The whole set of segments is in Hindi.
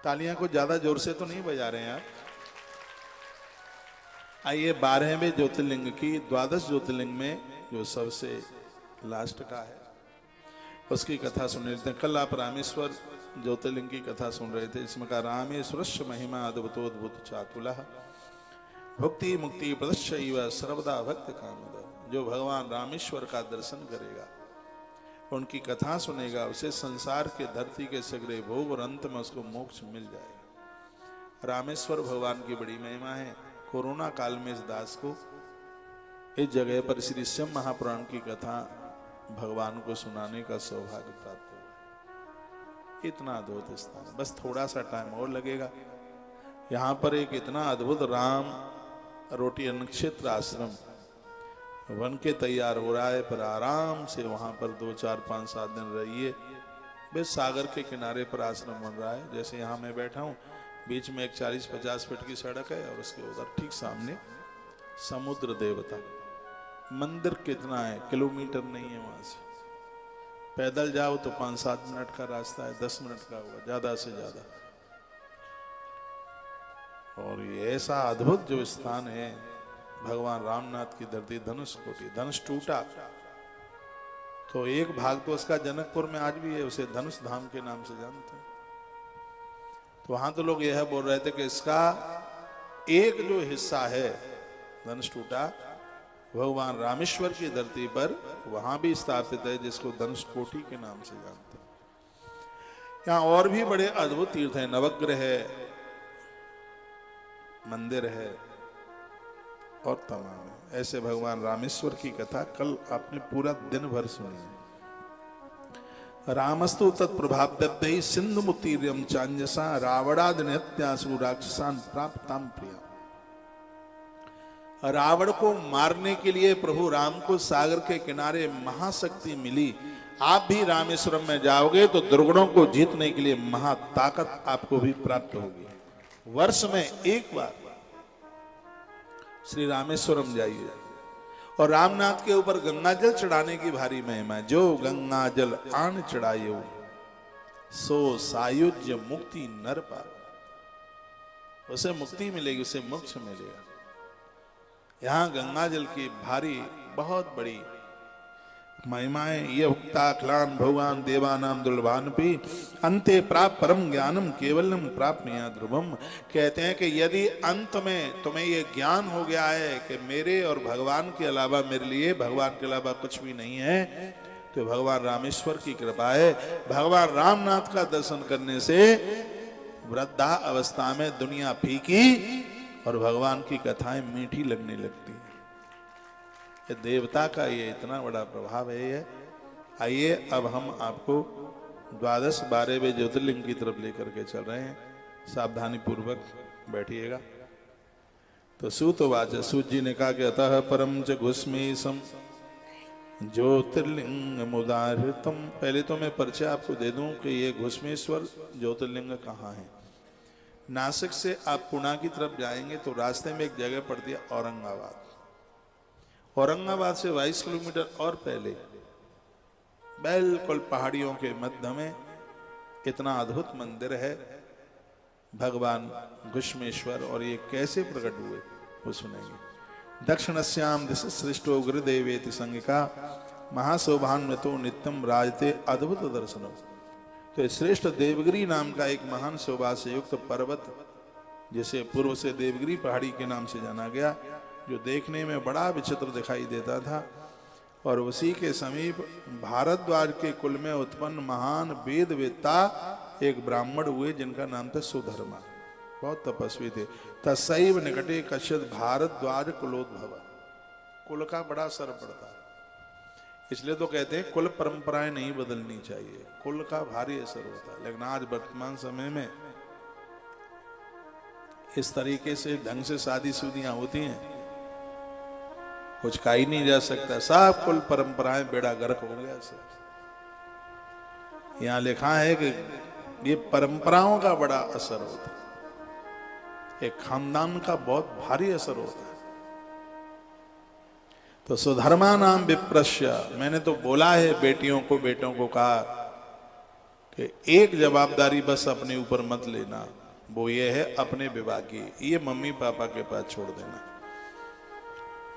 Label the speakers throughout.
Speaker 1: तालियां को ज्यादा जोर से तो नहीं बजा रहे हैं आप। आइए 12वें ज्योतिर्लिंग की द्वादश ज्योतिर्लिंग में जो सबसे लास्ट का है उसकी कथा सुन लेते हैं। कल आप रामेश्वर ज्योतिर्लिंग की कथा सुन रहे थे। इसमें कहा रामेश्वरस्य महिमा अद्भुतोद्भुत चातुलः भक्ति मुक्ति प्रदश्चैव सर्वदा भक्त कामद। जो भगवान रामेश्वर का दर्शन करेगा, उनकी कथा सुनेगा, उसे संसार के धरती के सगरे भोग और अंत में उसको मोक्ष मिल जाएगा। रामेश्वर भगवान की बड़ी महिमा है। कोरोना काल में इस दास को इस जगह पर श्री शिव महापुराण की कथा भगवान को सुनाने का सौभाग्य प्राप्त हुआ। इतना अद्भुत स्थान, बस थोड़ा सा टाइम और लगेगा। यहाँ पर एक इतना अद्भुत राम रोटी अन्नक्षेत्र आश्रम बन के तैयार हो रहा है, पर आराम से वहां पर 2, 4, 5, 7 दिन रहिए। बस सागर के किनारे पर आश्रम बन रहा है। जैसे यहाँ मैं बैठा हूँ, बीच में एक 40-50 फीट की सड़क है और उसके उधर ठीक सामने समुद्र देवता मंदिर। कितना है, किलोमीटर नहीं है वहां से। पैदल जाओ तो 5-7 मिनट का रास्ता है, 10 मिनट का होगा ज्यादा से ज्यादा। और ये ऐसा अद्भुत जो स्थान है, भगवान रामनाथ की धरती, धनुष कोटि। धनुष टूटा तो एक भाग तो उसका जनकपुर में आज भी है, उसे धनुष धाम के नाम से जानते हैं। तो वहां तो लोग यह बोल रहे थे कि इसका एक जो हिस्सा है धनुष टूटा, भगवान रामेश्वर की धरती पर वहां भी स्थापित है, जिसको धनुष कोटि के नाम से जानते हैं। यहाँ और भी बड़े अद्भुत तीर्थ है, नवग्रह है, मंदिर है और तमाम है। ऐसे भगवान रामेश्वर की कथा कल आपने पूरा दिन भर सुनी। रामस्तु तत्प्रभाव्य सिंधु मुतीर्यम चांजसा रावणादि नित्यासु राक्षसान प्राप्ताम प्रिया। रावण को मारने के लिए प्रभु राम को सागर के किनारे महाशक्ति मिली। आप भी रामेश्वरम में जाओगे तो दुर्गुणों को जीतने के लिए महाताकत आपको भी प्राप्त होगी। वर्ष में एक बार श्री रामेश्वरम जाइए और रामनाथ के ऊपर गंगा जल चढ़ाने की भारी महिमा है। जो गंगा जल आन चढ़ायो सो सायुज्य मुक्ति नर पावे। उसे मुक्ति मिलेगी, उसे मोक्ष मिलेगा। यहाँ गंगा जल की भारी बहुत बड़ी महिमाएं। ये उक्ता क्लान भगवान देवानाम दुर्लभानपि अंते प्राप्त परम ज्ञानम केवलम प्राप्त ध्रुवम। कहते हैं कि यदि अंत में तुम्हें ये ज्ञान हो गया है कि मेरे और भगवान के अलावा, मेरे लिए भगवान के अलावा कुछ भी नहीं है, तो भगवान रामेश्वर की कृपा है। भगवान रामनाथ का दर्शन करने से वृद्धा अवस्था में दुनिया फीकी और भगवान की कथाएं मीठी लगने लगती है। देवता का ये इतना बड़ा प्रभाव है। ये आइए अब हम आपको 12वें ज्योतिर्लिंग की तरफ लेकर के चल रहे हैं। सावधानी पूर्वक बैठिएगा। तो सूतवाच, सूत जी ने कहा कि अतः परम च घुस्मेशम ज्योतिर्लिंग मुदाहृतम। पहले तो मैं परिचय आपको दे दूं कि ये घुस्मेश्वर ज्योतिर्लिंग कहाँ है। नासिक से आप पुणे की तरफ जाएंगे तो रास्ते में एक जगह पड़ती है औरंगाबाद। औरंगाबाद से 22 किलोमीटर और पहले बिल्कुल पहाड़ियों के मध्य में इतना अद्भुत मंदिर है भगवान घुस्मेश्वर। और ये कैसे प्रकट हुए वो सुनेंगे। दक्षिणस्याम दिश सृष्टो गुरुदेवेति संगिका महाशोभान्वितो नित्यम राजते अद्भुत दर्शनम। तो श्रेष्ठ देवगिरी नाम का एक महान शोभा से युक्त पर्वत, जिसे पूर्व से देवगिरी पहाड़ी के नाम से जाना गया, जो देखने में बड़ा विचित्र दिखाई देता था। और उसी के समीप भारद्वाज के कुल में उत्पन्न महान वेदवेत्ता एक ब्राह्मण हुए, जिनका नाम था सुधर्मा। बहुत तपस्वी थे। तस्सैव निकटे कश्चित् भारद्वाज कुलोद्भव। कुल का बड़ा असर पड़ता है, इसलिए तो कहते हैं कुल परंपराएं नहीं बदलनी चाहिए। कुल का भारी असर होता है। लेकिन आज वर्तमान समय में इस तरीके से ढंग से शादी शुदियां होती हैं, कुछ कहा ही नहीं जा सकता। सब कुल परंपराएं बेड़ा गर्क हो गया सब। यहां लिखा है कि ये परंपराओं का बड़ा असर होता है, एक खानदान का बहुत भारी असर होता है। तो सुधर्मा नाम विप्रश्य, मैंने तो बोला है बेटियों को, बेटों को कहा कि एक जवाबदारी बस अपने ऊपर मत लेना, वो ये है अपने विवाह की, ये मम्मी पापा के पास छोड़ देना।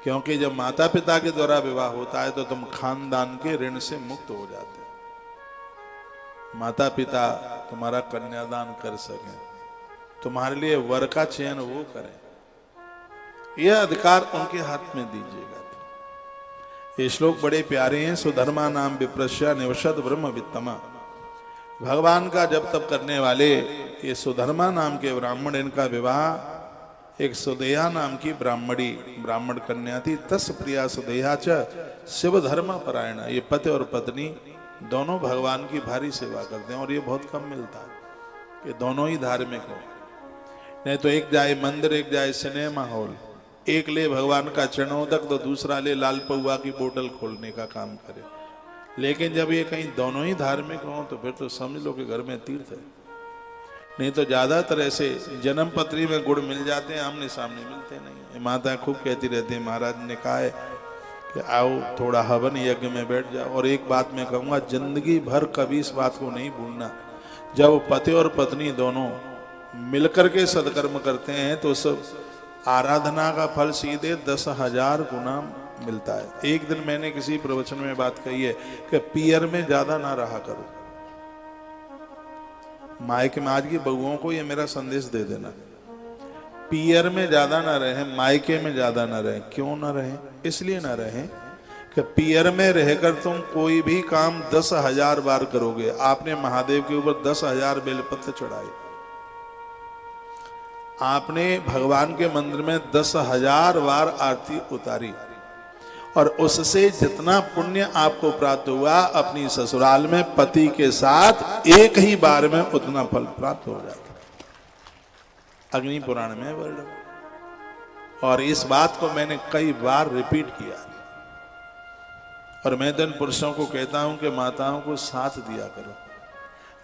Speaker 1: क्योंकि जब माता पिता के द्वारा विवाह होता है तो तुम खानदान के ऋण से मुक्त हो जाते हो। माता पिता तुम्हारा कन्यादान कर सकें, तुम्हारे लिए वर का चयन वो करें, यह अधिकार उनके हाथ में दीजिएगा। ये श्लोक बड़े प्यारे हैं। सुधर्मा नाम विप्रश्य निवशद ब्रह्म वित्तमा। भगवान का जब तब करने वाले ये सुधर्मा नाम के ब्राह्मण, इनका विवाह एक सुदेहा नाम की ब्राह्मणी, ब्राह्मण कन्या थी। तस् प्रिया सुदेहा च शिव धर्म परायण। ये पति और पत्नी दोनों भगवान की भारी सेवा करते हैं, और ये बहुत कम मिलता है कि दोनों ही धार्मिक हो। नहीं तो एक जाए मंदिर, एक जाए सिनेमा हॉल, एक ले भगवान का चरणोदक तो दूसरा ले लाल पौआ की बोतल खोलने का काम करे। लेकिन जब ये कहीं दोनों ही धार्मिक हों तो फिर तो समझ लो कि घर में तीर्थ है। नहीं तो ज्यादातर ऐसे जन्म पत्री में गुड़ मिल जाते हैं, आमने सामने मिलते नहीं। माता खूब कहती रहती है, महाराज ने कहा है कि आओ थोड़ा हवन यज्ञ में बैठ जाओ। और एक बात मैं कहूँगा, जिंदगी भर कभी इस बात को नहीं भूलना, जब पति और पत्नी दोनों मिलकर के सत्कर्म करते हैं तो सब आराधना का फल सीधे 10,000 गुना मिलता है। एक दिन मैंने किसी प्रवचन में बात कही है कि पियर में ज्यादा ना रहा करो। मायके में, आज की बहुओं को ये मेरा संदेश दे देना, पियर में ज्यादा ना रहे, मायके में ज्यादा ना रहे। क्यों ना रहे? इसलिए ना रहे कि पियर में रहकर तुम कोई भी काम 10,000 बार करोगे। आपने महादेव के ऊपर 10,000 बेलपत्र चढ़ाए, आपने भगवान के मंदिर में 10,000 बार आरती उतारी, और उससे जितना पुण्य आपको प्राप्त हुआ, अपनी ससुराल में पति के साथ एक ही बार में उतना फल प्राप्त हो जाता। अग्नि पुराण में वर्णन, और इस बात को मैंने कई बार रिपीट किया। और मैं दिन पुरुषों को कहता हूं कि माताओं को साथ दिया करो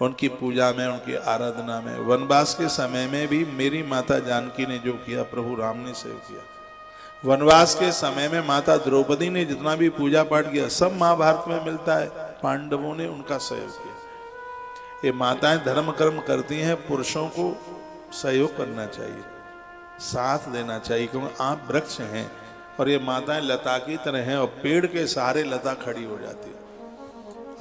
Speaker 1: उनकी पूजा में, उनकी आराधना में। वनवास के समय में भी मेरी माता जानकी ने जो किया, प्रभु राम ने सेव किया। वनवास के समय में माता द्रौपदी ने जितना भी पूजा पाठ किया, सब महाभारत में मिलता है। पांडवों ने उनका सहयोग किया। ये माताएं धर्म कर्म करती हैं, पुरुषों को सहयोग करना चाहिए, साथ देना चाहिए, क्योंकि आप वृक्ष हैं और ये माताएं लता की तरह हैं, और पेड़ के सहारे लता खड़ी हो जाती है।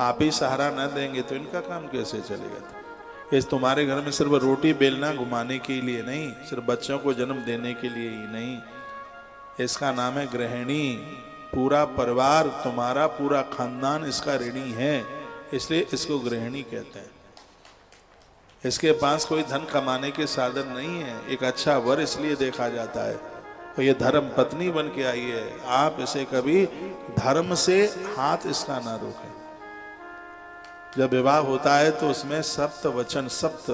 Speaker 1: आप ही सहारा न देंगे तो इनका काम कैसे चलेगा? इस तुम्हारे घर में सिर्फ रोटी बेलना घुमाने के लिए नहीं, सिर्फ बच्चों को जन्म देने के लिए ही नहीं, इसका नाम है गृहिणी। पूरा परिवार, तुम्हारा पूरा खानदान इसका ऋणी है, इसलिए इसको गृहिणी कहते हैं। इसके पास कोई धन कमाने के साधन नहीं है, एक अच्छा वर इसलिए देखा जाता है। तो ये धर्म पत्नी बन के आई है, आप इसे कभी धर्म से हाथ इसका ना रोकें। जब विवाह होता है तो उसमें सप्त वचन, सप्त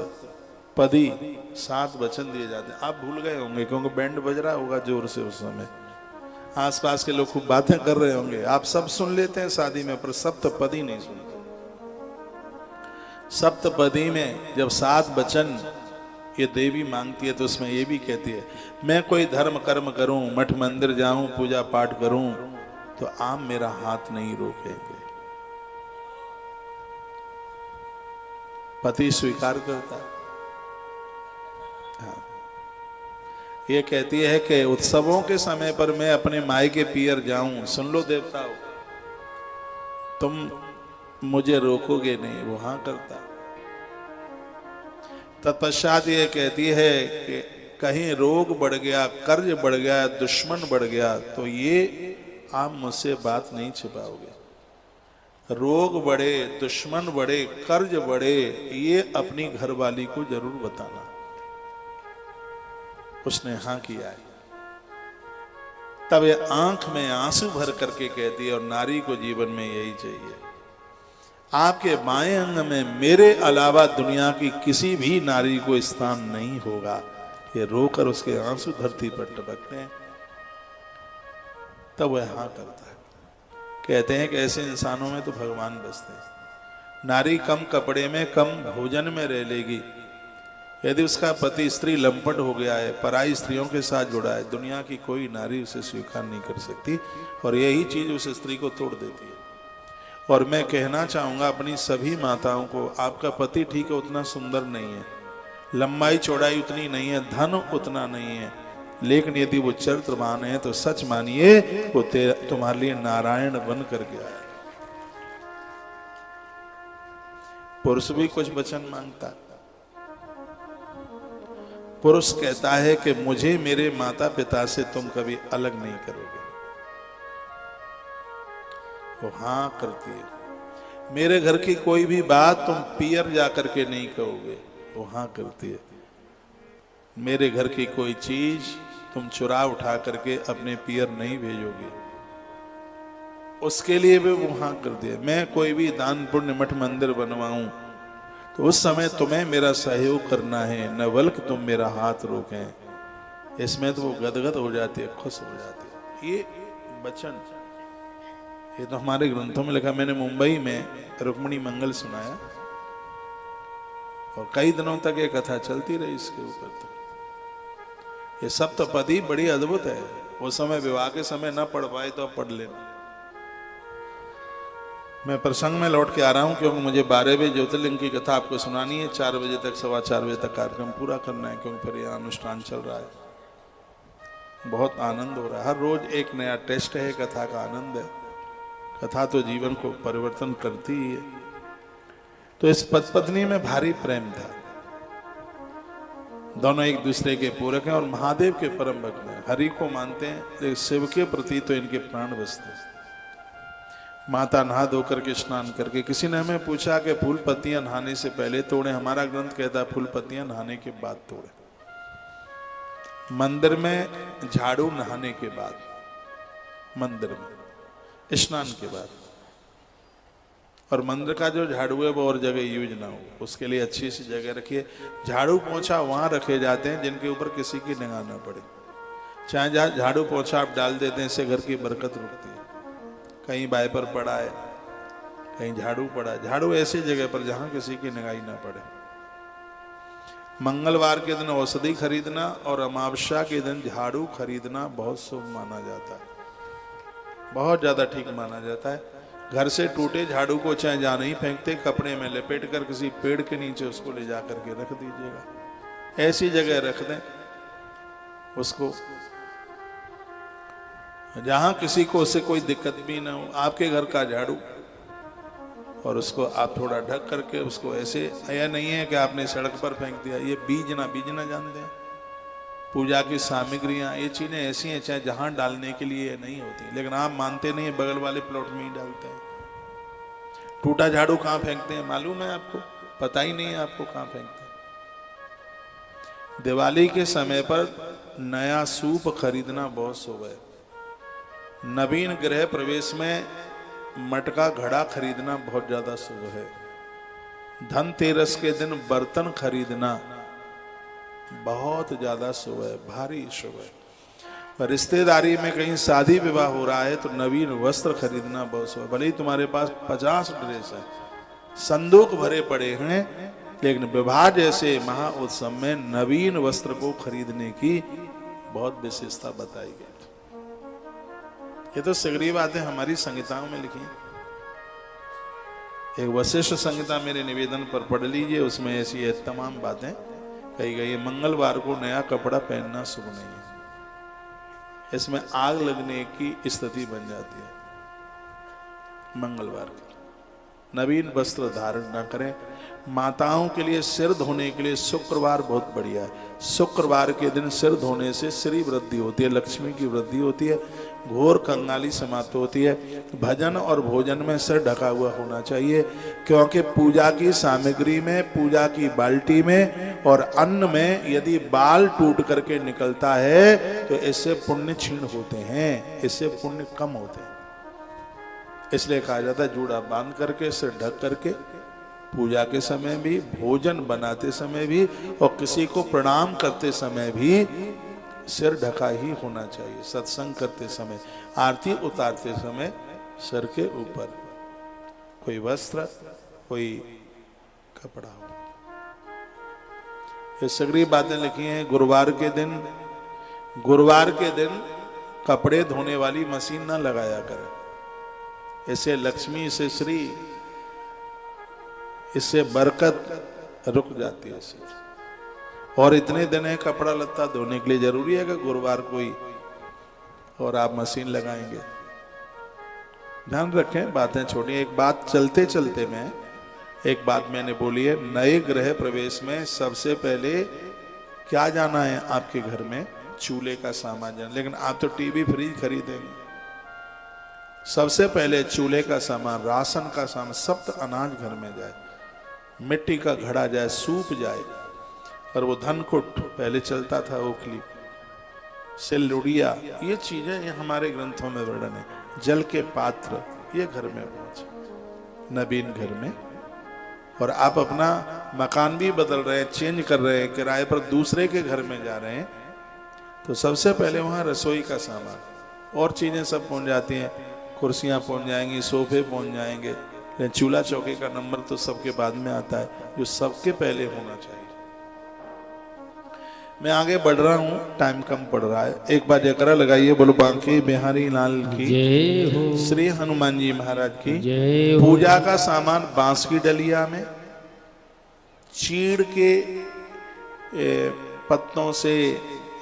Speaker 1: पदी, 7 वचन दिए जाते हैं। आप भूल गए होंगे क्योंकि बैंड बज रहा होगा जोर से उस समय, आसपास के लोग खूब बातें कर रहे होंगे, आप सब सुन लेते हैं शादी में, पर सप्तपदी नहीं सुनते। सप्तपदी में जब 7 वचन ये देवी मांगती है तो उसमें ये भी कहती है, मैं कोई धर्म कर्म करूं, मठ मंदिर जाऊं, पूजा पाठ करूं, तो आप मेरा हाथ नहीं रोकेंगे। पति स्वीकार करता है। हाँ। ये कहती है कि उत्सवों के समय पर मैं अपने मायके पियर जाऊं, सुन लो देवताओं, तुम मुझे रोकोगे नहीं। वो हाँ करता। तत्पश्चात ये कहती है कि कहीं रोग बढ़ गया, कर्ज बढ़ गया, दुश्मन बढ़ गया, तो ये आप मुझसे बात नहीं छिपाओगे। रोग बढ़े, दुश्मन बढ़े, कर्ज बढ़े, ये अपनी घरवाली को जरूर बताना। उसने हाँ किया है। तब ये आंख में आंसू भर करके कहती है, और नारी को जीवन में यही चाहिए, आपके बाएं अंग में मेरे अलावा दुनिया की किसी भी नारी को स्थान नहीं होगा। ये रोकर उसके आंसू धरती पर टपकते हैं, तब वह हाँ करता है। कहते हैं कि ऐसे इंसानों में तो भगवान बसते हैं। नारी कम कपड़े में, कम भोजन में रह लेगी, यदि उसका पति स्त्री लंपट हो गया है, पराई स्त्रियों के साथ जुड़ा है, दुनिया की कोई नारी उसे स्वीकार नहीं कर सकती, और यही चीज उस स्त्री को तोड़ देती है। और मैं कहना चाहूंगा अपनी सभी माताओं को, आपका पति ठीक है उतना सुंदर नहीं है, लंबाई चौड़ाई उतनी नहीं है, धन उतना नहीं है, लेकिन यदि वो चरित्रवान है तो सच मानिए वो तुम्हारे लिए नारायण बन कर गया है। पुरुष भी कुछ वचन मांगता है। पुरुष कहता है कि मुझे मेरे माता पिता से तुम कभी अलग नहीं करोगे, वो हाँ करती है। मेरे घर की कोई भी बात तुम पियर जा करके नहीं कहोगे, वो हाँ करती है। मेरे घर की कोई चीज तुम चुरा उठा करके अपने पियर नहीं भेजोगे, उसके लिए भी वो हाँ कर दिया। मैं कोई भी दान पुण्य मठ मंदिर बनवाऊं तो उस समय तुम्हें मेरा सहयोग करना है, न बल्कि तुम मेरा हाथ रोकें। इसमें तो वो गदगद हो जाती है, खुश हो जाती है। ये वचन, ये तो हमारे ग्रंथों में लिखा। मैंने मुंबई में रुक्मिणी मंगल सुनाया और कई दिनों तक ये कथा चलती रही इसके ऊपर। तो ये सप्तपदी बड़ी अद्भुत है। उस समय विवाह के समय न पढ़ पाए तो अब पढ़ लेना। मैं प्रसंग में लौट के आ रहा हूं क्योंकि मुझे 12वें ज्योतिर्लिंग की कथा आपको सुनानी है। 4 बजे तक, 4:15 बजे तक कार्यक्रम पूरा करना है, क्योंकि फिर यह अनुष्ठान चल रहा है। बहुत आनंद हो रहा है। हर रोज एक नया टेस्ट है, कथा का आनंद है। कथा तो जीवन को परिवर्तन करती ही है। तो इस पति पत्नी में भारी प्रेम था। दोनों एक दूसरे के पूरक हैं और महादेव के परम भक्त हैं। हरि को मानते हैं, लेकिन शिव के प्रति तो इनके प्राण बसते हैं। माता नहा धो करके स्नान करके, किसी ने हमें पूछा कि फूल पत्तियां नहाने से पहले तोड़े। हमारा ग्रंथ कहता है फूल पत्तियां नहाने के बाद तोड़े। मंदिर में झाड़ू नहाने के बाद, मंदिर में स्नान के बाद। और मंदिर का जो झाड़ू है वो और जगह यूज ना हो, उसके लिए अच्छी सी जगह रखिए। झाड़ू पोछा वहां रखे जाते हैं जिनके ऊपर किसी की निगाह ना पड़े। चाहे जहाँ झाड़ू पोछा आप डाल देते हैं, इससे घर की बरकत रुकती है। कहीं वाइपर पड़ा है, कहीं झाड़ू पड़ा है। झाड़ू ऐसी जगह पर जहां किसी की निगाह ना पड़े। मंगलवार के दिन औषधि खरीदना और अमावस्या के दिन झाड़ू खरीदना बहुत शुभ माना जाता है, बहुत ज्यादा ठीक माना जाता है। घर से टूटे झाड़ू को चाहे जहां नहीं फेंकते, कपड़े में लपेट कर किसी पेड़ के नीचे उसको ले जा करके रख दीजिएगा। ऐसी जगह रख दें उसको जहां किसी को उससे कोई दिक्कत भी ना हो। आपके घर का झाड़ू, और उसको आप थोड़ा ढक करके उसको ऐसे, यह नहीं है कि आपने सड़क पर फेंक दिया। ये बीजना जानते हैं। पूजा की सामग्रियां, ये चीजें ऐसी हैं चाहे जहां डालने के लिए नहीं होती, लेकिन आप मानते नहीं, बगल वाले प्लॉट में ही डालते हैं। टूटा झाड़ू कहाँ फेंकते हैं मालूम है आपको? पता ही नहीं है आपको कहाँ फेंकते हैं। दिवाली के समय पर नया सूप खरीदना बहुत शुभ है। नवीन गृह प्रवेश में मटका घड़ा खरीदना बहुत ज्यादा शुभ है। धनतेरस के दिन बर्तन खरीदना बहुत ज्यादा शुभ है, भारी शुभ है। रिश्तेदारी में कहीं शादी विवाह हो रहा है तो नवीन वस्त्र खरीदना बहुत शुभ है। भले ही तुम्हारे पास 50 ड्रेस है, संदूक भरे पड़े हैं, लेकिन विवाह जैसे महा उत्सव में नवीन वस्त्र को खरीदने की बहुत विशेषता बताई गई। ये तो सगरी बातें हमारी संहिताओं में लिखी। एक वशिष्ठ संहिता मेरे निवेदन पर पढ़ लीजिए, उसमें ऐसी तमाम बातें कही गई है। मंगलवार को नया कपड़ा पहनना शुभ नहीं है, इसमें आग लगने की स्थिति बन जाती है। मंगलवार को नवीन वस्त्र धारण ना करें। माताओं के लिए सिर धोने के लिए शुक्रवार बहुत बढ़िया है। शुक्रवार के दिन सिर धोने से श्री वृद्धि होती है, लक्ष्मी की वृद्धि होती है, घोर कंगाली समाप्त होती है। भजन और भोजन में सिर ढका हुआ होना चाहिए, क्योंकि पूजा की सामग्री में, पूजा की बाल्टी में और अन्न में यदि बाल टूट करके निकलता है तो इससे पुण्य क्षीण होते हैं, इससे पुण्य कम होते हैं। इसलिए कहा जाता है जूड़ा बांध करके, सिर ढक करके, पूजा के समय भी, भोजन बनाते समय भी और किसी को प्रणाम करते समय भी सिर ढका ही होना चाहिए। सत्संग करते समय, आरती उतारते समय सिर के ऊपर कोई वस्त्र, कोई कपड़ा हो। ये सगरी बातें लिखी हैं। गुरुवार के दिन कपड़े धोने वाली मशीन ना लगाया करें। इससे लक्ष्मी, इससे श्री, इससे बरकत रुक जाती है। और इतने दिन है कपड़ा लत्ता धोने के लिए, जरूरी है कि गुरुवार को ही और आप मशीन लगाएंगे? ध्यान रखें, बातें छोड़ी। एक बात चलते चलते में एक बात मैंने बोली है, नए गृह प्रवेश में सबसे पहले क्या जाना है आपके घर में? चूल्हे का सामान जाना। लेकिन आप तो टीवी फ्रिज खरीदेंगे, सबसे पहले चूल्हे का सामान, राशन का सामान, सब अनाज घर में जाए, मिट्टी का घड़ा जाए, सूप जाए। और वो धनकुट पहले चलता था, ओखली, सिलुड़िया, ये चीजें ये हमारे ग्रंथों में वर्णन है। जल के पात्र ये घर में पहुंचे, नवीन घर में। और आप अपना मकान भी बदल रहे हैं, चेंज कर रहे हैं, किराए पर दूसरे के घर में जा रहे हैं, तो सबसे पहले वहां रसोई का सामान, और चीजें सब पहुंच जाती हैं, कुर्सियां पहुंच जाएंगी, सोफे पहुंच जाएंगे। लेकिन चूल्हा चौके का नंबर तो सबके बाद में आता है, जो सबके पहले होना चाहिए। मैं आगे बढ़ रहा हूं, टाइम कम पड़ रहा है। एक बार जयकारा लगाइए, बोलो बांके बिहारी लाल की
Speaker 2: जय हो,
Speaker 1: श्री हनुमान जी महाराज की
Speaker 2: जय हो।
Speaker 1: पूजा का सामान बांस की डलिया में, चीड़ के पत्तों से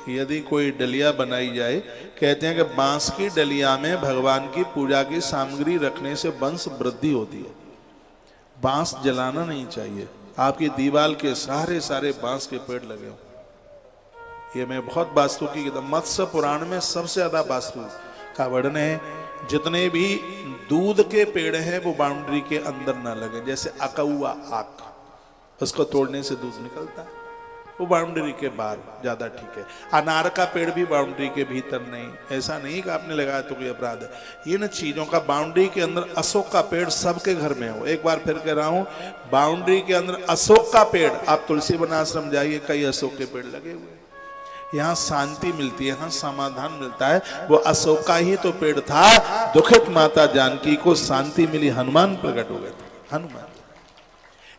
Speaker 1: यदि कोई डलिया बनाई जाए, कहते हैं कि बांस की डलिया में भगवान की पूजा की सामग्री रखने से वंश वृद्धि होती है। बांस जलाना नहीं चाहिए। आपकी दीवार के सारे बांस के पेड़ लगे हों। ये मैं बहुत वास्तु की किताब, मत्स्य पुराण में सबसे ज्यादा वास्तु का वर्णन है। जितने भी दूध के पेड़ हैं वो बाउंड्री के अंदर ना लगे। जैसे अकौआ आक, उसको तोड़ने से दूध निकलता है, वो बाउंड्री के बाहर ज्यादा ठीक है। अनार का पेड़ भी बाउंड्री के भीतर नहीं। ऐसा नहीं कि आपने लगाया तो कोई अपराध है। इन चीजों का बाउंड्री के अंदर, अशोक का पेड़ सबके घर में हो। एक बार फिर कह रहा हूं, बाउंड्री के अंदर अशोक का पेड़, आप तुलसी वन आश्रम जाइए, कई अशोक के पेड़ लगे हुए। यहाँ शांति मिलती है, यहाँ समाधान मिलता है। वो अशोक का ही तो पेड़ था, दुखित माता जानकी को शांति मिली, हनुमान प्रकट हो गए थे। हनुमान,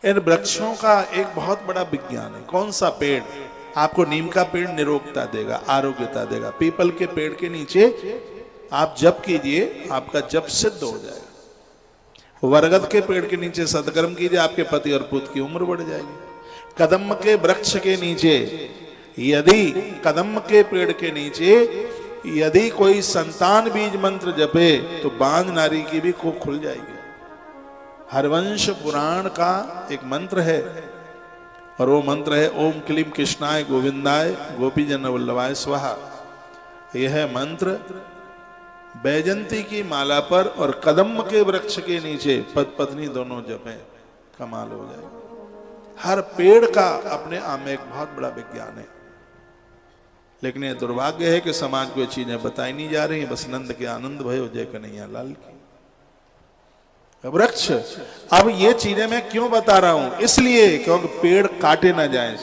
Speaker 1: इन वृक्षों का एक बहुत बड़ा विज्ञान है। कौन सा पेड़? आपको नीम का पेड़ निरोगता देगा, आरोग्यता देगा। पीपल के पेड़ के नीचे आप जप कीजिए, आपका जप सिद्ध हो जाएगा। वरगद के पेड़ के नीचे सत्कर्म कीजिए, आपके पति और पुत्र की उम्र बढ़ जाएगी। कदम के वृक्ष के नीचे यदि, कदम के पेड़ के नीचे यदि कोई संतान बीज मंत्र जपे तो बांझ नारी की भी कोख खुल जाएगी। हरवंश पुराण का एक मंत्र है, और वो मंत्र है ओम क्लीम कृष्णाय गोविंदाय गोपीजन वल्लभाय स्वाहा। यह मंत्र बैजंती की माला पर और कदम के वृक्ष के नीचे पति पत्नी दोनों जपें, कमाल हो जाएगा। हर पेड़ का अपने आप में एक बहुत बड़ा विज्ञान है। लेकिन ये दुर्भाग्य है कि समाज को ये चीजें बताई नहीं जा रही हैं। बस नंद के आनंद भयो जय कन्हैया लाल की। वृक्ष, अब ये चीजें मैं क्यों बता रहा हूं? इसलिए क्योंकि पेड़ काटे ना जाएं।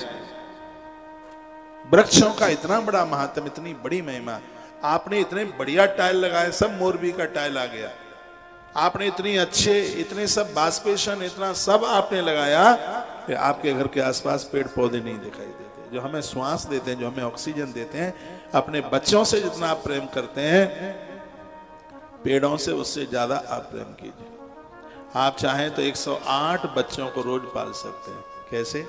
Speaker 1: वृक्षों का इतना बड़ा महात्म, इतनी बड़ी महिमा। आपने इतने बढ़िया टाइल लगाए, सब मोरबी का टाइल आ गया। आपने इतनी अच्छे, इतने सब बास्पेशन, इतना सब आपने लगाया कि आपके घर के आसपास पेड़ पौधे नहीं दिखाई देते, जो हमें श्वास देते हैं, जो हमें ऑक्सीजन देते हैं। अपने बच्चों से जितना आप प्रेम करते हैं, पेड़ों से उससे ज्यादा आप प्रेम कीजिए। आप चाहें तो 108 बच्चों को रोज पाल सकते हैं। कैसे?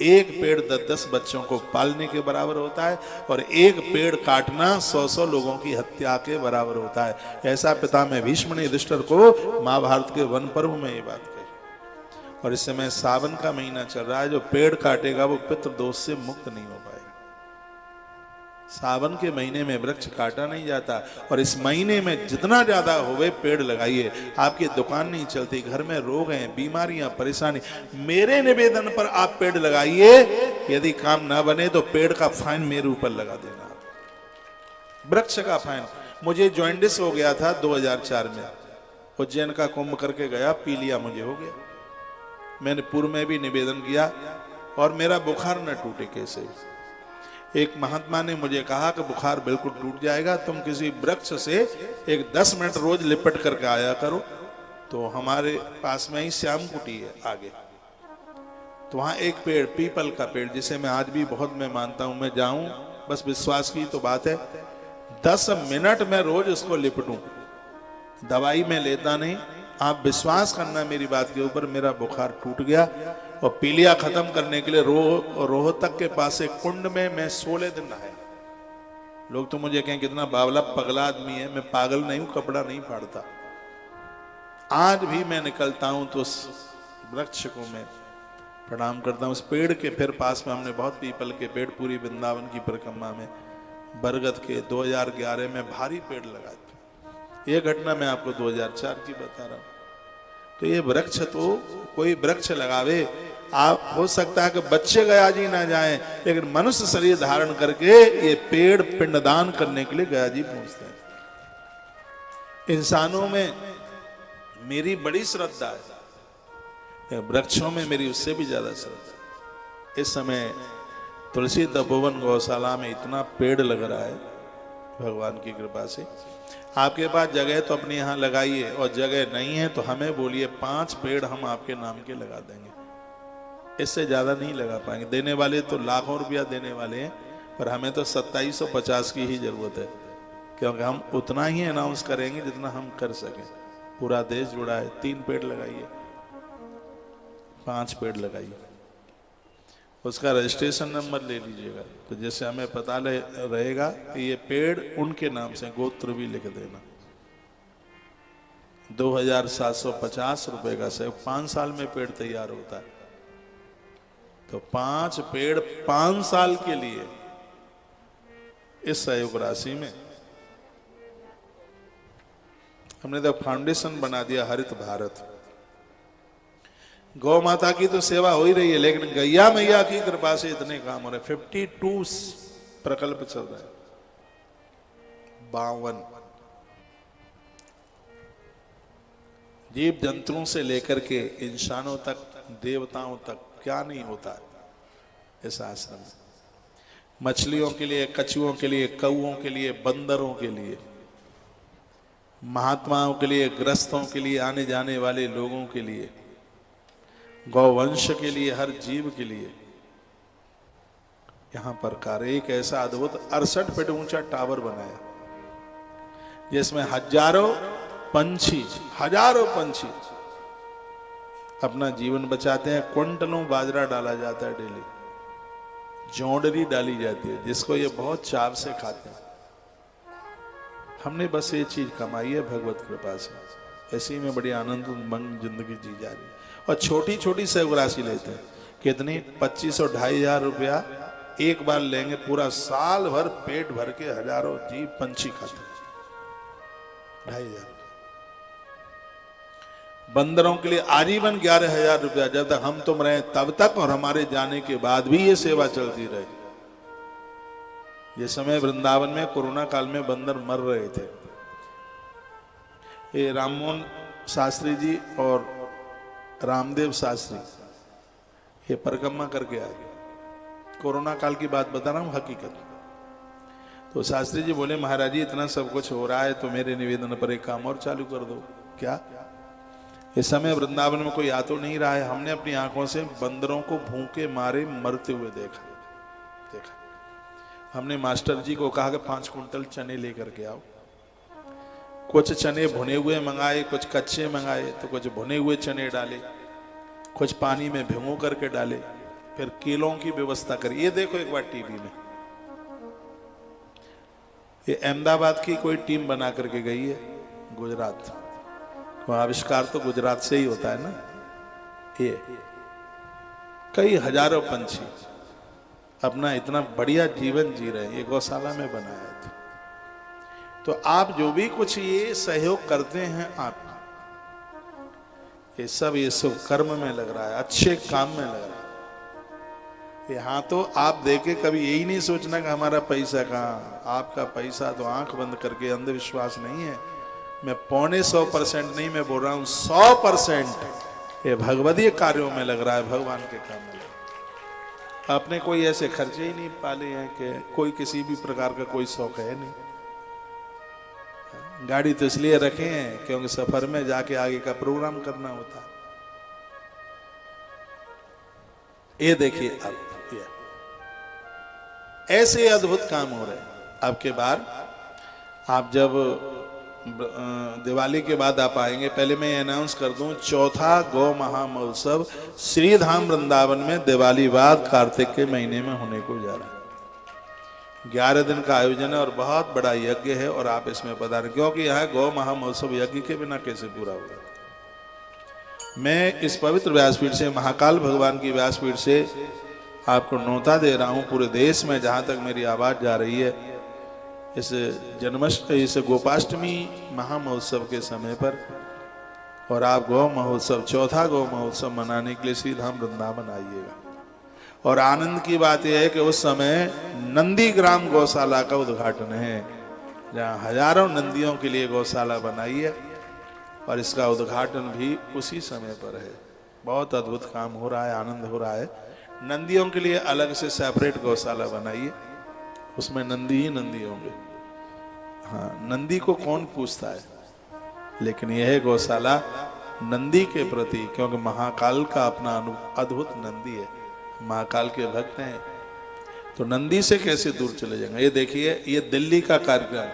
Speaker 1: एक पेड़ 10-10 बच्चों को पालने के बराबर होता है, और एक पेड़ काटना 100-100 लोगों की हत्या के बराबर होता है। ऐसा पितामह भीष्म ने युधिष्ठिर को महाभारत के वन पर्व में ये बात कही। और इस समय सावन का महीना चल रहा है, जो पेड़ काटेगा वो पितृदोष से मुक्त नहीं हो पाएगा। सावन के महीने में वृक्ष काटा नहीं जाता, और इस महीने में जितना ज्यादा होवे पेड़ लगाइए। आपकी दुकान नहीं चलती, घर में रोग हैं, बीमारियां, परेशानी, मेरे निवेदन पर आप पेड़ लगाइए। यदि काम ना बने तो पेड़ का फाइन मेरे ऊपर लगा देना, वृक्ष का फाइन। मुझे जॉइंटिस हो गया था 2004 में, उज्जैन का कुंभ करके गया, पीलिया मुझे हो गया। मैंने पूर्व में भी निवेदन किया, और मेरा बुखार न टूटे कैसे। एक महात्मा ने मुझे कहा कि बुखार बिल्कुल टूट जाएगा, तुम किसी वृक्ष से एक 10 मिनट रोज लिपट करके आया करो। तो हमारे पास में ही श्याम कुटी है आगे, तो वहां एक पेड़, पीपल का पेड़, जिसे मैं आज भी बहुत मैं मानता हूं। मैं जाऊं, बस विश्वास की तो बात है, 10 मिनट में रोज उसको लिपटूं, दवाई मैं लेता नहीं, आप विश्वास करना मेरी बात के ऊपर, मेरा बुखार टूट गया और पीलिया खत्म करने के लिए रोहतक के पास एक कुंड में मैं 16 दिन नहाया। लोग तो मुझे कहें कितना बावला पगला आदमी है, मैं पागल नहीं हूं, कपड़ा नहीं फाड़ता। आज भी मैं निकलता हूं तो उस वृक्ष को मैं प्रणाम करता हूं, उस पेड़ के। फिर पास में हमने बहुत पीपल के पेड़, पूरी वृंदावन की परिक्रमा में बरगद के 2011 में भारी पेड़ लगाए थे। ये घटना मैं आपको 2004 की बता रहा हूं। तो ये वृक्ष तो कोई वृक्ष लगावे, आप हो सकता है कि बच्चे गया जी ना जाएं, लेकिन मनुष्य शरीर धारण करके ये पेड़ पिंडदान करने के लिए गया जी पहुंचते हैं। इंसानों में मेरी बड़ी श्रद्धा है, वृक्षों में मेरी उससे भी ज्यादा श्रद्धा। इस समय तुलसी तपोवन गौशाला में इतना पेड़ लग रहा है भगवान की कृपा से। आपके पास जगह तो अपने यहाँ लगाइए, और जगह नहीं है तो हमें बोलिए, 5 पेड़ हम आपके नाम के लगा देंगे। इससे ज्यादा नहीं लगा पाएंगे। देने वाले तो लाखों रुपया देने वाले हैं, पर हमें तो 2750 की ही जरूरत है, क्योंकि हम उतना ही अनाउंस करेंगे जितना हम कर सकें। पूरा देश जुड़ा है। 3 पेड़ लगाइए, 5 पेड़ लगाइए, उसका रजिस्ट्रेशन नंबर ले लीजिएगा, तो जैसे हमें पता रहेगा कि ये पेड़ उनके नाम से, गोत्र भी लिख देना। 2750 रुपए का सहयोग, 5 साल में पेड़ तैयार होता है। तो 5 पेड़ 5 साल के लिए इस सहयोग राशि में हमने तो फाउंडेशन बना दिया हरित भारत। गौ माता की तो सेवा हो ही रही है, लेकिन गैया मैया की कृपा से इतने काम हो रहे। 52 प्रकल्प चल रहे हैं, 52 जीव जंतुओं से लेकर के इंसानों तक, देवताओं तक, क्या नहीं होता है इस आश्रम में। मछलियों के लिए, कछुओं के लिए, कौओं के लिए, बंदरों के लिए, महात्माओं के लिए, ग्रस्तों के लिए, आने जाने वाले लोगों के लिए, गौवंश के लिए, हर जीव के लिए यहां पर कार्य। एक ऐसा अद्भुत 68 फीट ऊंचा टावर बनाया, जिसमें हजारों पंछी अपना जीवन बचाते हैं। क्विंटलों बाजरा डाला जाता है डेली, जौंडरी डाली जाती है, जिसको ये बहुत चाव से खाते हैं। हमने बस ये चीज कमाई है भगवत कृपा से, ऐसी में बड़ी आनंद मंग जिंदगी जी जा रही है। और छोटी छोटी सहयोग राशि लेते हैं, कितनी 2500 2500 रुपया एक बार लेंगे, पूरा साल भर पेट भर के हजारों जीव पंछी खाते हैं। 2500 बंदरों के लिए आजीवन 11000 रुपया, जब तक हम तुम रहे तब तक, और हमारे जाने के बाद भी ये सेवा चलती रहे। ये समय वृंदावन में कोरोना काल में बंदर मर रहे थे। ये राममोहन शास्त्री जी और रामदेव शास्त्री ये परिक्रमा करके आए। कोरोना काल की बात बता रहा हूं, हकीकत। तो शास्त्री जी बोले, महाराज जी इतना सब कुछ हो रहा है तो मेरे निवेदन पर एक काम और चालू कर दो। क्या? इस समय वृंदावन में कोई आ तो नहीं रहा है, हमने अपनी आंखों से बंदरों को भूखे मारे मरते हुए देखा। हमने मास्टर जी को कहा कि 5 कुंटल चने लेकर के आओ। कुछ चने भुने हुए मंगाए, कुछ कच्चे मंगाए, तो कुछ भुने हुए चने डाले, कुछ पानी में भिगो करके डाले, फिर केलों की व्यवस्था करी। ये देखो एक बार टीवी में, ये अहमदाबाद की कोई टीम बना करके गई है गुजरात। तो आविष्कार तो गुजरात से ही होता है ना। ये कई हजारों पंछी अपना इतना बढ़िया जीवन जी रहे हैं, ये गौशाला में बनाया था। तो आप जो भी कुछ ये सहयोग करते हैं, आप ये सब कर्म में लग रहा है, अच्छे काम में लग रहा है। यहाँ तो आप देखे कभी यही नहीं सोचना कि हमारा पैसा कहाँ। आपका पैसा तो आंख बंद करके, अंधविश्वास नहीं है। मैं 125% नहीं, मैं बोल रहा हूँ 100% ये भगवदीय कार्यों में लग रहा है, भगवान के काम में। आपने कोई ऐसे खर्चे ही नहीं पाले हैं कि कोई किसी भी प्रकार का कोई शौक है नहीं। गाड़ी तो इसलिए रखे हैं क्योंकि सफर में जाके आगे का प्रोग्राम करना होता। ये देखिए अब ऐसे अद्भुत काम हो रहे हैं। अब के बार आप जब दिवाली के बाद आप आएंगे। पहले मैं अनाउंस कर दूं, चौथा गौ महामहोत्सव श्री धाम वृंदावन में दिवाली बाद कार्तिक के महीने में होने को जा रहा है। 11 दिन का आयोजन है और बहुत बड़ा यज्ञ है और आप इसमें पधारें, क्योंकि यह गौ महामहोत्सव यज्ञ के बिना कैसे पूरा होगा। मैं इस पवित्र व्यासपीठ से, महाकाल भगवान की व्यासपीठ से आपको न्योता दे रहा हूं पूरे देश में जहां तक मेरी आवाज जा रही है, इस गोपाष्टमी महामहोत्सव के समय पर, और आप गौ महोत्सव, चौथा गौ महोत्सव मनाने के लिए श्री धाम वृंदावन आइएगा। और आनंद की बात यह है कि उस समय नंदीग्राम गौशाला का उद्घाटन है, जहां हजारों नंदियों के लिए गौशाला बनाई है और इसका उद्घाटन भी उसी समय पर है। बहुत अद्भुत काम हो रहा है, आनंद हो रहा है। नंदियों के लिए अलग से सेपरेट गौशाला बनाइए, उसमें नंदी ही नंदी होंगे। हाँ, नंदी को कौन पूछता है, लेकिन यह गौशाला नंदी के प्रति, क्योंकि महाकाल का अपना अद्भुत नंदी है, महाकाल के भक्त हैं, तो नंदी से कैसे दूर चले जाएंगे। ये देखिए, ये दिल्ली का कार्यक्रम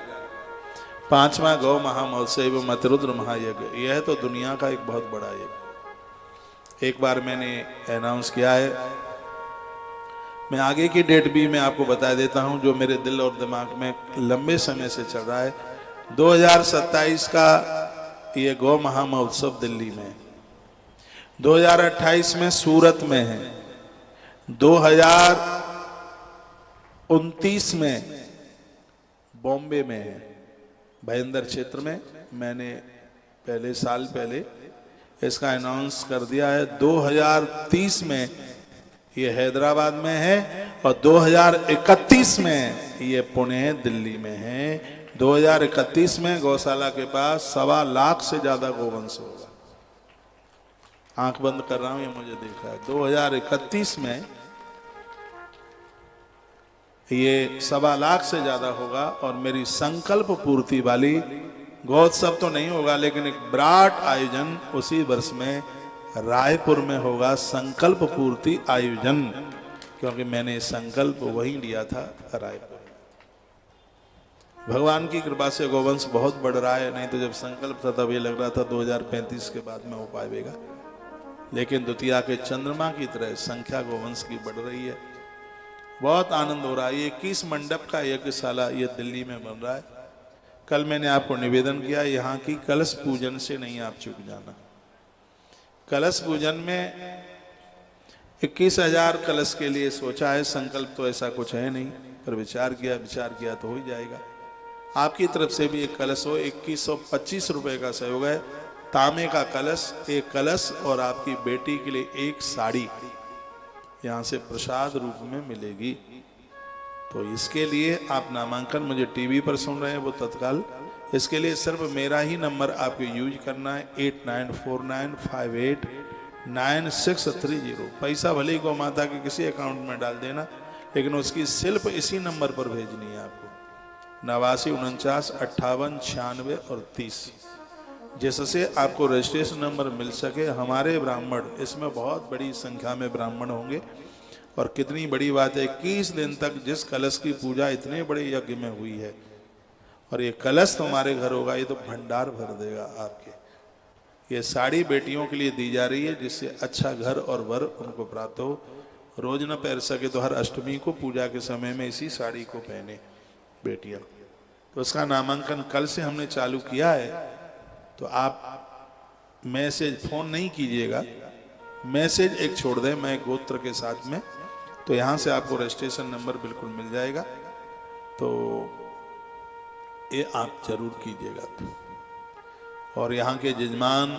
Speaker 1: 5वां गौ महामहोत्सव मतरुद्र महायज्ञ, यह तो दुनिया का एक बहुत बड़ा यज्ञ। एक बार मैंने अनाउंस किया है, मैं आगे की डेट भी मैं आपको बता देता हूं, जो मेरे दिल और दिमाग में लंबे समय से चल रहा है। 2027 का ये गौ महामहोत्सव दिल्ली में, 2028 में सूरत में है, 2029 में बॉम्बे में है, भयंदर क्षेत्र में। मैंने साल पहले इसका अनाउंस कर दिया है। 2030 में ये हैदराबाद में है और 2031 में ये पुणे दिल्ली में है। 2031 में गौशाला के पास 1.25 लाख से ज्यादा गोवंश होगा। आंख बंद कर रहा हूं, ये मुझे दिख रहा है। 2031 में ये 1.25 लाख से ज्यादा होगा और मेरी संकल्प पूर्ति वाली गौत्सव तो नहीं होगा, लेकिन एक विराट आयोजन उसी वर्ष में रायपुर में होगा, संकल्प पूर्ति आयोजन, क्योंकि मैंने संकल्प वही लिया था रायपुर। भगवान की कृपा से गोवंश बहुत बढ़ रहा है, नहीं तो जब संकल्प था तब ये लग रहा था 2035 के बाद में हो पाएगा, लेकिन द्वितीया के चंद्रमा की तरह संख्या गोवंश की बढ़ रही है। बहुत आनंद हो रहा है। 21 मंडप का यज्ञशाला ये दिल्ली में बन रहा है। कल मैंने आपको निवेदन किया, यहाँ की कलश पूजन से नहीं आप चूक जाना। कलश पूजन में 21,000 कलश के लिए सोचा है, संकल्प तो ऐसा कुछ है नहीं, पर विचार किया तो हो ही जाएगा। आपकी तरफ से भी एक कलश हो, 2125 रुपए का सहयोग है। तांबे का कलश, एक कलश और आपकी बेटी के लिए एक साड़ी यहाँ से प्रसाद रूप में मिलेगी। तो इसके लिए आप नामांकन, मुझे टीवी पर सुन रहे हैं वो तत्काल, इसके लिए सिर्फ मेरा ही नंबर आपको यूज करना है, 8949589630। पैसा भले ही गौ माता के किसी अकाउंट में डाल देना, लेकिन उसकी सिर्फ इसी नंबर पर भेजनी है आपको, 8949589630, जिससे आपको रजिस्ट्रेशन नंबर मिल सके। हमारे ब्राह्मण, इसमें बहुत बड़ी संख्या में ब्राह्मण होंगे, और कितनी बड़ी बात है, 21 दिन तक जिस कलश की पूजा इतने बड़े यज्ञ में हुई है, और ये कलश तुम्हारे घर होगा, ये तो भंडार भर देगा आपके। ये साड़ी बेटियों के लिए दी जा रही है, जिससे अच्छा घर और वर उनको प्राप्त हो। रोज न पहन सके तो हर अष्टमी को पूजा के समय में इसी साड़ी को पहने बेटियां। तो उसका नामांकन कल से हमने चालू किया है। तो आप मैसेज, फोन नहीं कीजिएगा, मैसेज एक छोड़ दें मैं गोत्र के साथ में, तो यहाँ से आपको रजिस्ट्रेशन नंबर बिल्कुल मिल जाएगा। तो ये आप जरूर कीजिएगा। और यहाँ के जजमान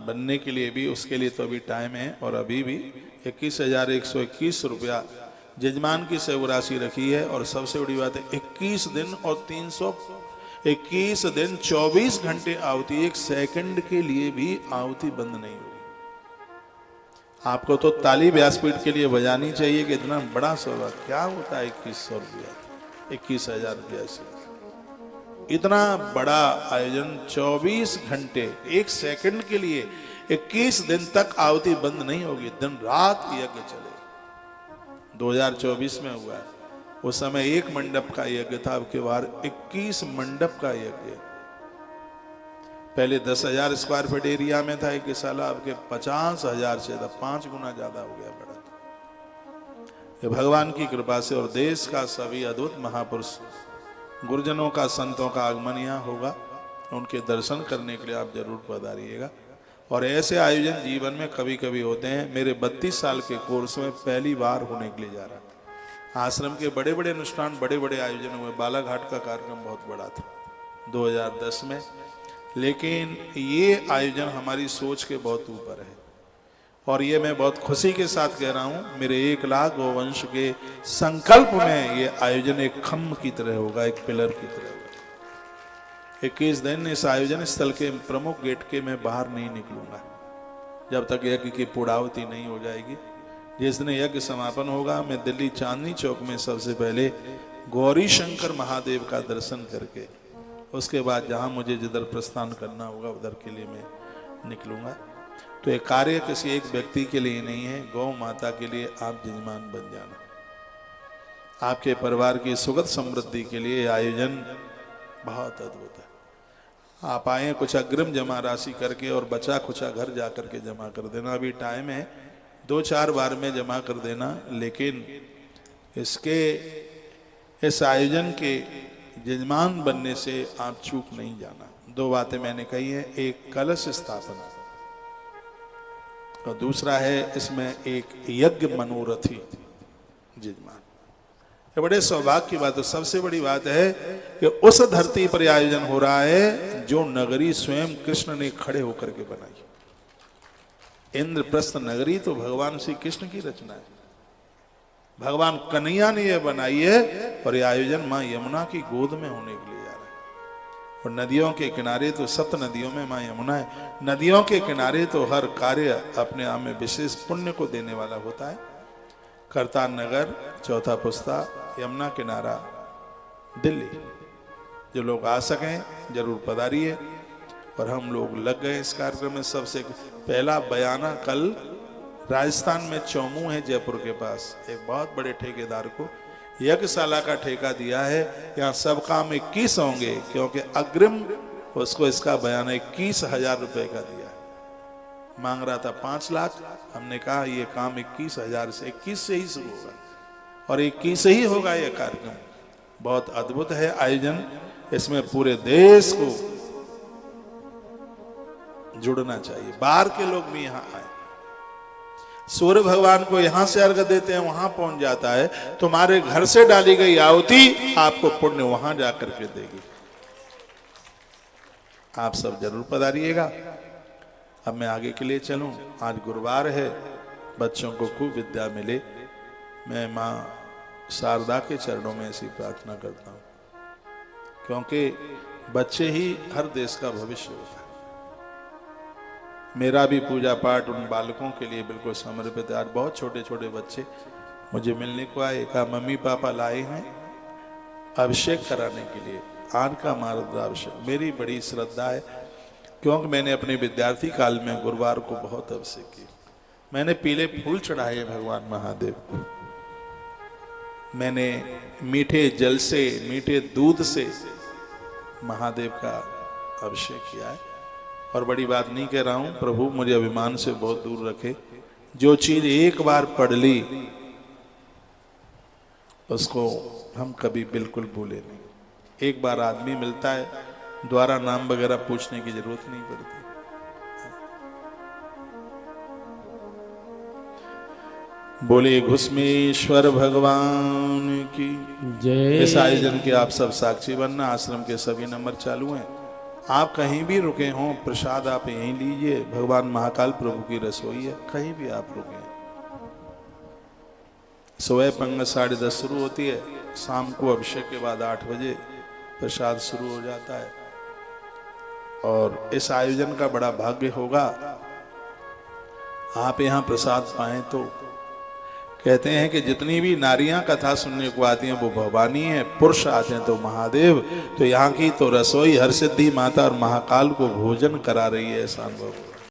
Speaker 1: बनने के लिए भी, उसके लिए तो अभी टाइम है, और अभी भी 21,121 रुपया जजमान की सेवा राशि रखी है। और सबसे बड़ी बात है, 21 दिन और 321 दिन 24 घंटे आहुति, 1 सेकंड के लिए भी आहुति बंद नहीं होगी। आपको तो ताली व्यासपीठ के लिए बजानी चाहिए कि इतना बड़ा सेवा क्या होता है। 2100 रुपया, 21,000 रुपया से इतना बड़ा आयोजन, 24 घंटे 1 सेकंड के लिए 21 दिन तक आहुति बंद नहीं होगी, दिन रात यज्ञ चले। 2024 में हुआ है, उस समय 1 मंडप का यज्ञ था, अब के बार 21 मंडप का यज्ञ। पहले 10,000 स्क्वायर फीट एरिया में था एक साला, अब के 50,000 से 5 गुना ज्यादा हो गया बड़ा। ये भगवान की कृपा से, और देश का सभी अद्भुत महापुरुष गुरुजनों का, संतों का आगमन यहाँ होगा। उनके दर्शन करने के लिए आप जरूर पधारिएगा। और ऐसे आयोजन जीवन में कभी कभी होते हैं। मेरे 32 साल के कोर्स में पहली बार होने के लिए जा रहा है। आश्रम के बड़े बड़े अनुष्ठान, बड़े बड़े आयोजन हुए। बालाघाट का कार्यक्रम बहुत बड़ा था 2010 में, लेकिन ये आयोजन हमारी सोच के बहुत ऊपर है। और ये मैं बहुत खुशी के साथ कह रहा हूँ, मेरे 1 लाख गोवंश के संकल्प में ये आयोजन एक खम्भ की तरह होगा, एक पिलर की तरह होगा। 21 दिन इस आयोजन स्थल के प्रमुख गेट के मैं बाहर नहीं निकलूंगा जब तक यज्ञ की पूर्णाहुति नहीं हो जाएगी। जिस दिन यज्ञ समापन होगा, मैं दिल्ली चांदनी चौक में सबसे पहले गौरी शंकर महादेव का दर्शन करके, उसके बाद जहां मुझे जिधर प्रस्थान करना होगा उधर के लिए मैं निकलूंगा। तो ये कार्य किसी एक व्यक्ति के लिए नहीं है, गौ माता के लिए आप यजमान बन जाना। आपके परिवार की सुखद समृद्धि के लिए आयोजन बहुत अद्भुत है। आप आए, कुछ अग्रिम जमा राशि करके और बचा खुचा घर जा करके जमा कर देना। अभी टाइम है, 2-4 बार में जमा कर देना, लेकिन इस आयोजन के यजमान बनने से आप चूक नहीं जाना। 2 बातें मैंने कही है, एक कलश स्थापना और दूसरा है इसमें एक यज्ञ मनोरथी यजमान। ये बड़े सौभाग्य की बात है। सबसे बड़ी बात है कि उस धरती पर आयोजन हो रहा है जो नगरी स्वयं कृष्ण ने खड़े होकर के बनाई। इंद्रप्रस्थ नगरी तो भगवान श्री कृष्ण की रचना है, भगवान कन्हैया ने यह बनाई है। और यह आयोजन मां यमुना की गोद में होने के लिए जा रहा है। और नदियों के किनारे तो 7 नदियों में मां यमुना है। नदियों के किनारे तो हर कार्य अपने आप में विशेष पुण्य को देने वाला होता है। करतार नगर, चौथा पुस्ता, यमुना किनारा, दिल्ली। जो लोग आ सकें जरूर पधारिए। और हम लोग लग गए इस कार्यक्रम में। सबसे पहला बयाना कल राजस्थान में चौमू है, जयपुर के पास, एक बहुत बड़े ठेकेदार को यज्ञशाला का ठेका दिया है। यहाँ सब काम 21 होंगे, क्योंकि अग्रिम उसको इसका बयाना 21,000 रुपए का दिया है। मांग रहा था 5 लाख, हमने कहा ये काम 21,000 से 21 से ही शुरू होगा और 21 से ही होगा। यह कार्यक्रम बहुत अद्भुत है आयोजन। इसमें पूरे देश को जुड़ना चाहिए, बाहर के लोग भी यहाँ आए। सूर्य भगवान को यहां से अर्घ देते हैं, वहां पहुंच जाता है। तुम्हारे घर से डाली गई आहुति आपको पुण्य वहां जाकर के देगी। आप सब जरूर पधारिएगा। अब मैं आगे के लिए चलूं। आज गुरुवार है, बच्चों को खूब विद्या मिले। मैं मां शारदा के चरणों में ऐसी प्रार्थना करता हूं, क्योंकि बच्चे ही हर देश का भविष्य होता है। मेरा भी पूजा पाठ उन बालकों के लिए बिल्कुल समर्पित है। आज बहुत छोटे छोटे बच्चे मुझे मिलने को आए, कहा मम्मी पापा लाए हैं अभिषेक कराने के लिए, आन का मार्गदर्शन। मेरी बड़ी श्रद्धा है, क्योंकि मैंने अपने विद्यार्थी काल में गुरुवार को बहुत अभिषेक किया। मैंने पीले फूल चढ़ाए भगवान महादेव को, मैंने मीठे जल से, मीठे दूध से महादेव का अभिषेक किया है। और बड़ी बात नहीं कह रहा हूं, प्रभु मुझे अभिमान से बहुत दूर रखे। जो चीज एक बार पढ़ ली उसको हम कभी बिल्कुल भूले नहीं। एक बार आदमी मिलता है, द्वारा नाम वगैरह पूछने की जरूरत नहीं पड़ती। बोले घुसमेश्वर भगवान की जय। इस आयोजन के आप सब साक्षी बनना। आश्रम के सभी नंबर चालू हैं। आप कहीं भी रुके हों, प्रसाद आप यहीं लीजिए। भगवान महाकाल प्रभु की रसोई है, कहीं भी आप रुके। सुबह पंगत 10:30 शुरू होती है, शाम को अभिषेक के बाद 8 बजे प्रसाद शुरू हो जाता है। और इस आयोजन का बड़ा भाग्य होगा, आप यहाँ प्रसाद पाएं। तो कहते हैं कि जितनी भी नारियां कथा सुनने को आती हैं वो भवानी है, पुरुष आते हैं तो महादेव। तो यहाँ की तो रसोई हर सिद्धि माता और महाकाल को भोजन करा रही है ऐसा अनुभव।